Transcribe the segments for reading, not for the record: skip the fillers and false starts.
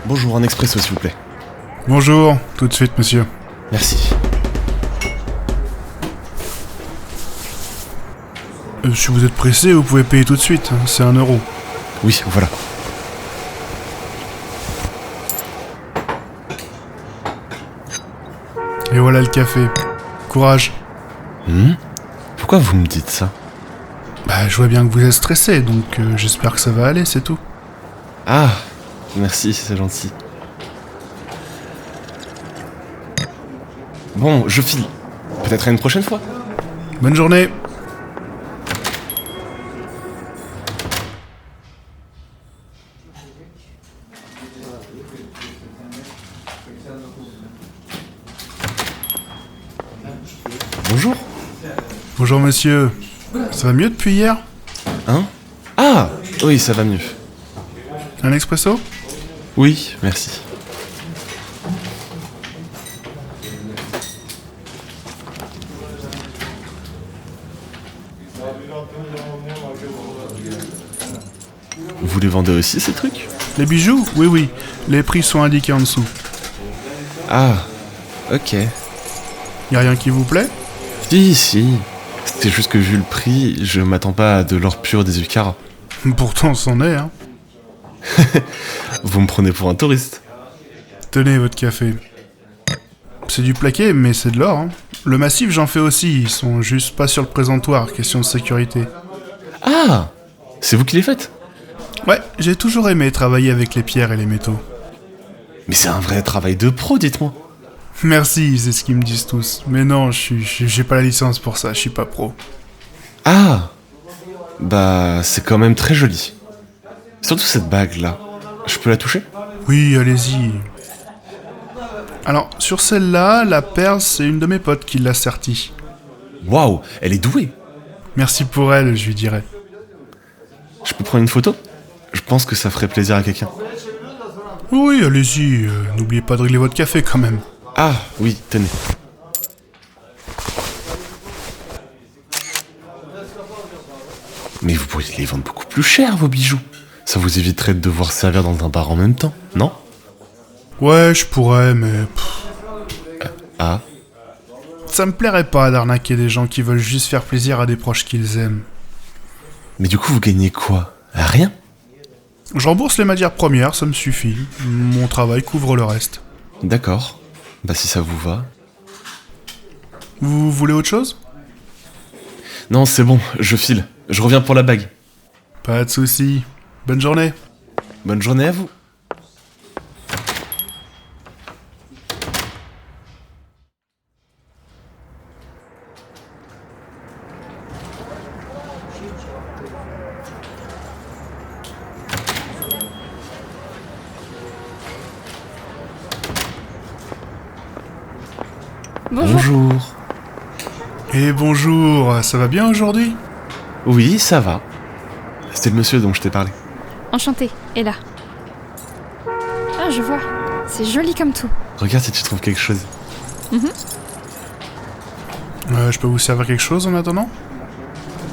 Bonjour, un expresso s'il vous plaît. Bonjour, tout de suite monsieur. Merci. Si vous êtes pressé, vous pouvez payer tout de suite, hein, c'est 1 euro. Oui, voilà. Et voilà le café. Courage. Pourquoi vous me dites ça? Bah, je vois bien que vous êtes stressé, donc j'espère que ça va aller, c'est tout. Ah, merci, c'est gentil. Bon, je file. Peut-être à une prochaine fois. Bonne journée. Bonjour. Bonjour monsieur. Ça va mieux depuis hier? Hein? Ah, oui, ça va mieux. Un expresso? Oui, merci. Vous les vendez aussi, ces trucs? Les bijoux? Oui, oui. Les prix sont indiqués en dessous. Ah, ok. Y a rien qui vous plaît? Si. C'était juste que vu le prix, je m'attends pas à de l'or pur des Ucara. Pourtant, c'en est, hein. Vous me prenez pour un touriste. Tenez votre café. C'est du plaqué, mais c'est de l'or, hein. Le massif, j'en fais aussi. Ils sont juste pas sur le présentoir, question de sécurité. Ah, c'est vous qui les faites? Ouais, j'ai toujours aimé travailler avec les pierres et les métaux. Mais c'est un vrai travail de pro, dites-moi. Merci, c'est ce qu'ils me disent tous. Mais non, j'ai pas la licence pour ça, je suis pas pro. Ah, bah c'est quand même très joli. Surtout cette bague-là. Je peux la toucher? Oui, allez-y. Alors, sur celle-là, la perle, c'est une de mes potes qui l'a sertie. Waouh, elle est douée. Merci pour elle, je lui dirai. Je peux prendre une photo? Je pense que ça ferait plaisir à quelqu'un. Oui, allez-y, n'oubliez pas de régler votre café quand même. Ah, oui, tenez. Mais vous pourriez les vendre beaucoup plus cher, vos bijoux. Ça vous éviterait de devoir servir dans un bar en même temps, non? Ouais, je pourrais, mais... Ah, Ça me plairait pas d'arnaquer des gens qui veulent juste faire plaisir à des proches qu'ils aiment. mais du coup vous gagnez quoi? Rien? Je rembourse les matières premières, ça me suffit. Mon travail couvre le reste. D'accord. Bah si ça vous va. Vous voulez autre chose? Non, c'est bon, je file. Je reviens pour la bague. Pas de soucis. Bonne journée. Bonne journée à vous. Bonjour. Et bonjour, ça va bien aujourd'hui? Oui, ça va. C'est le monsieur dont je t'ai parlé. Enchantée, et là. Ah, je vois. C'est joli comme tout. Regarde si tu trouves quelque chose. Je peux vous servir quelque chose en attendant?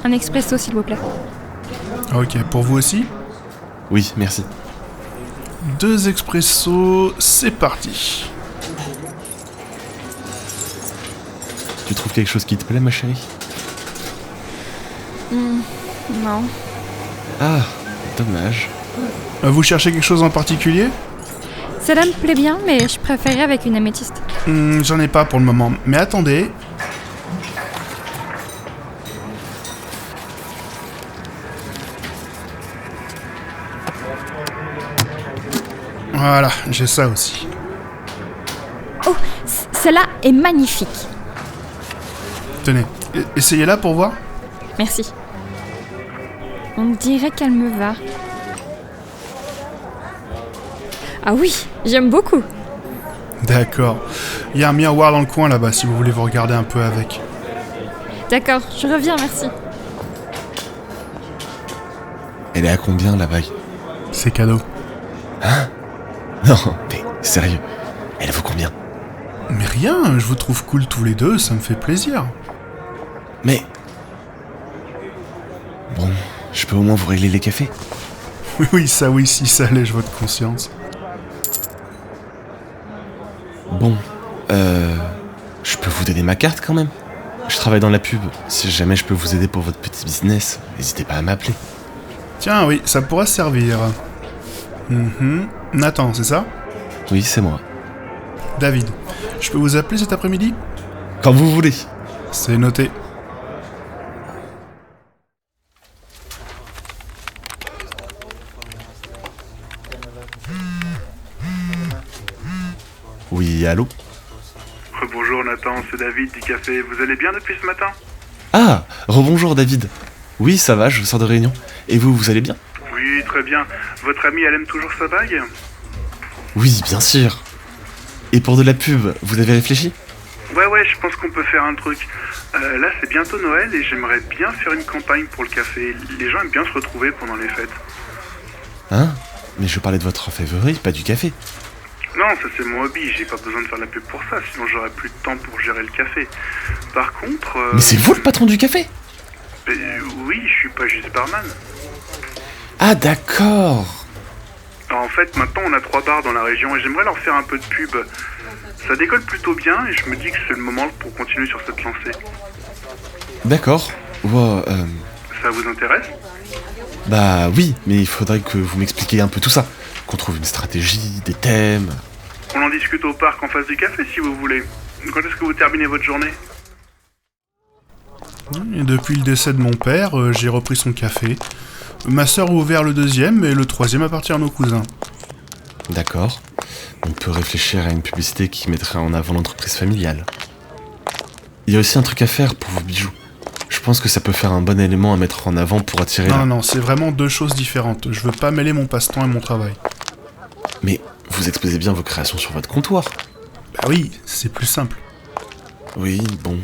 Un expresso, s'il vous plaît. Ok, pour vous aussi? Oui, merci. 2 expressos, c'est parti. Tu trouves quelque chose qui te plaît, ma chérie? Non. Ah, dommage. Vous cherchez quelque chose en particulier? Celle-là me plaît bien, mais je préférerais avec une améthyste. J'en ai pas pour le moment, mais attendez. Voilà, j'ai ça aussi. Oh, celle-là est magnifique. Tenez, essayez-la pour voir. Merci. On dirait qu'elle me va. Ah oui, j'aime beaucoup. D'accord. Il y a un miroir dans le coin là-bas si vous voulez vous regarder un peu avec. D'accord, je reviens, merci. Elle est à combien, la bague? C'est cadeau. Non, mais sérieux. Elle vaut combien? Mais rien, je vous trouve cool tous les deux, ça me fait plaisir. Mais... Bon, je peux au moins vous régler les cafés. Oui, ça oui, si ça allège votre conscience. Bon, je peux vous donner ma carte quand même. Je travaille dans la pub. Si jamais je peux vous aider pour votre petit business, n'hésitez pas à m'appeler. Tiens, oui, ça pourra servir. Nathan, c'est ça? Oui, c'est moi. David, je peux vous appeler cet après-midi? Quand vous voulez. C'est noté. Oui, allô? Bonjour Nathan, c'est David du café. Vous allez bien depuis ce matin? Ah, rebonjour David. Oui, ça va, je sors de réunion. Et vous allez bien? Oui, très bien. Votre amie, elle aime toujours sa bague? Oui, bien sûr. Et pour de la pub, vous avez réfléchi? Ouais, je pense qu'on peut faire un truc. Là, c'est bientôt Noël et j'aimerais bien faire une campagne pour le café. Les gens aiment bien se retrouver pendant les fêtes. Hein? Mais je parlais de votre favori, pas du café. Non, ça c'est mon hobby, j'ai pas besoin de faire la pub pour ça, sinon j'aurais plus de temps pour gérer le café. Par contre... Mais c'est vous le patron du café? Oui, je suis pas juste barman. Ah d'accord. Alors, en fait, maintenant on a 3 bars dans la région et j'aimerais leur faire un peu de pub. Ça décolle plutôt bien et je me dis que c'est le moment pour continuer sur cette lancée. D'accord. Wow, Ça vous intéresse? bah oui, mais il faudrait que vous m'expliquiez un peu tout ça. Qu'on trouve une stratégie, des thèmes... On en discute au parc en face du café si vous voulez. Quand est-ce que vous terminez votre journée? Et depuis le décès de mon père, j'ai repris son café. Ma sœur a ouvert le 2e et le 3e appartient à nos cousins. D'accord. On peut réfléchir à une publicité qui mettrait en avant l'entreprise familiale. Il y a aussi un truc à faire pour vos bijoux. Je pense que ça peut faire un bon élément à mettre en avant pour attirer Non, c'est vraiment 2 choses différentes. Je veux pas mêler mon passe-temps et mon travail. Mais vous exposez bien vos créations sur votre comptoir. Bah oui, c'est plus simple. Oui, bon...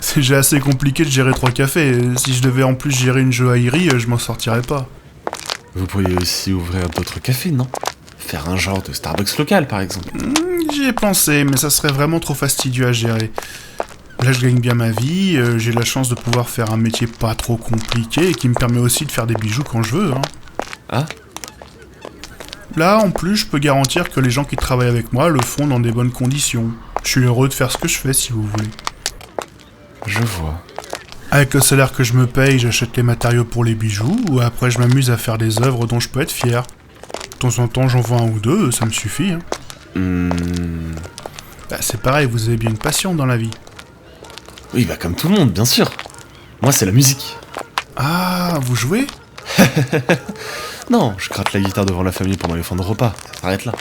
C'est déjà assez compliqué de gérer 3 cafés. Si je devais en plus gérer une joaillerie, je m'en sortirais pas. Vous pourriez aussi ouvrir d'autres cafés, non? Faire un genre de Starbucks local, par exemple. J'y ai pensé, mais ça serait vraiment trop fastidieux à gérer. Là, je gagne bien ma vie, j'ai la chance de pouvoir faire un métier pas trop compliqué et qui me permet aussi de faire des bijoux quand je veux. Ah? Là, en plus, je peux garantir que les gens qui travaillent avec moi le font dans des bonnes conditions. Je suis heureux de faire ce que je fais, si vous voulez. Je vois. Avec le salaire que je me paye, j'achète les matériaux pour les bijoux, ou après je m'amuse à faire des œuvres dont je peux être fier. De temps en temps, j'en vends 1 ou 2, ça me suffit. Bah, c'est pareil, vous avez bien une passion dans la vie. Oui, bah comme tout le monde, bien sûr. Moi, c'est la musique. Ah, vous jouez? Non, je gratte la guitare devant la famille pendant les fins de repas. Ça s'arrête là.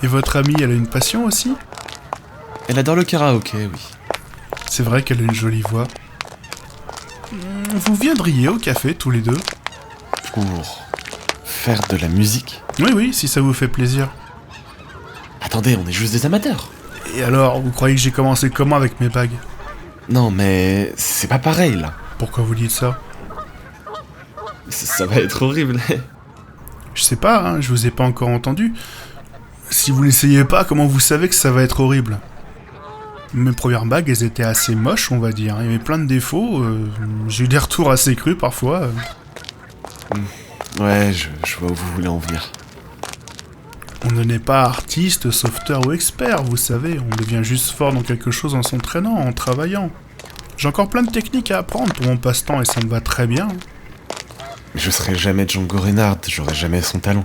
Et votre amie, elle a une passion aussi? Elle adore le karaoké, oui. C'est vrai qu'elle a une jolie voix. Vous viendriez au café tous les deux? Pour faire de la musique? Oui, si ça vous fait plaisir. Attendez, on est juste des amateurs. Et alors, vous croyez que j'ai commencé comment avec mes bagues? Non, mais c'est pas pareil, là. Pourquoi vous dites ça? Ça va être horrible. Je sais pas, je vous ai pas encore entendu. Si vous l'essayez pas, comment vous savez que ça va être horrible? Mes premières bagues, elles étaient assez moches, on va dire. Il y avait plein de défauts. J'ai eu des retours assez crus parfois. Ouais, je vois où vous voulez en venir. On ne naît pas artiste, sauveteur ou expert, vous savez. On devient juste fort dans quelque chose en s'entraînant, en travaillant. J'ai encore plein de techniques à apprendre pour mon passe-temps et ça me va très bien. Mais je serai jamais Django Reinhardt, j'aurai jamais son talent.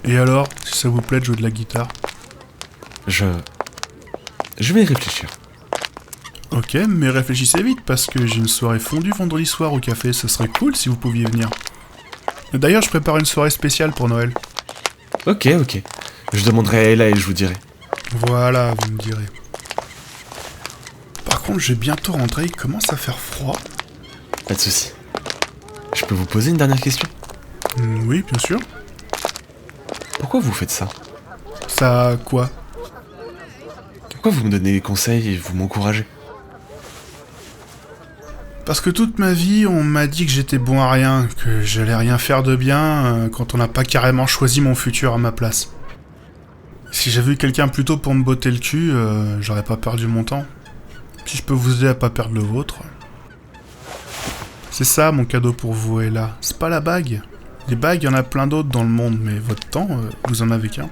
Et alors, si ça vous plaît de jouer de la guitare? Je vais y réfléchir. Ok, mais réfléchissez vite parce que j'ai une soirée fondue vendredi soir au café, ce serait cool si vous pouviez venir. D'ailleurs, je prépare une soirée spéciale pour Noël. Ok. Je demanderai à Ella et je vous dirai. Voilà, vous me direz. Par contre, je vais bientôt rentrer, il commence à faire froid. Pas de souci. Je peux vous poser une dernière question? Oui, bien sûr. Pourquoi vous faites ça? Ça, quoi? Pourquoi vous me donnez des conseils et vous m'encouragez? Parce que toute ma vie, on m'a dit que j'étais bon à rien, que j'allais rien faire de bien quand on n'a pas carrément choisi mon futur à ma place. Si j'avais eu quelqu'un plutôt pour me botter le cul, j'aurais pas perdu mon temps. Si je peux vous aider à pas perdre le vôtre. C'est ça mon cadeau pour vous, Ella. C'est pas la bague. Les bagues, il y en a plein d'autres dans le monde, mais votre temps, vous en avez qu'un.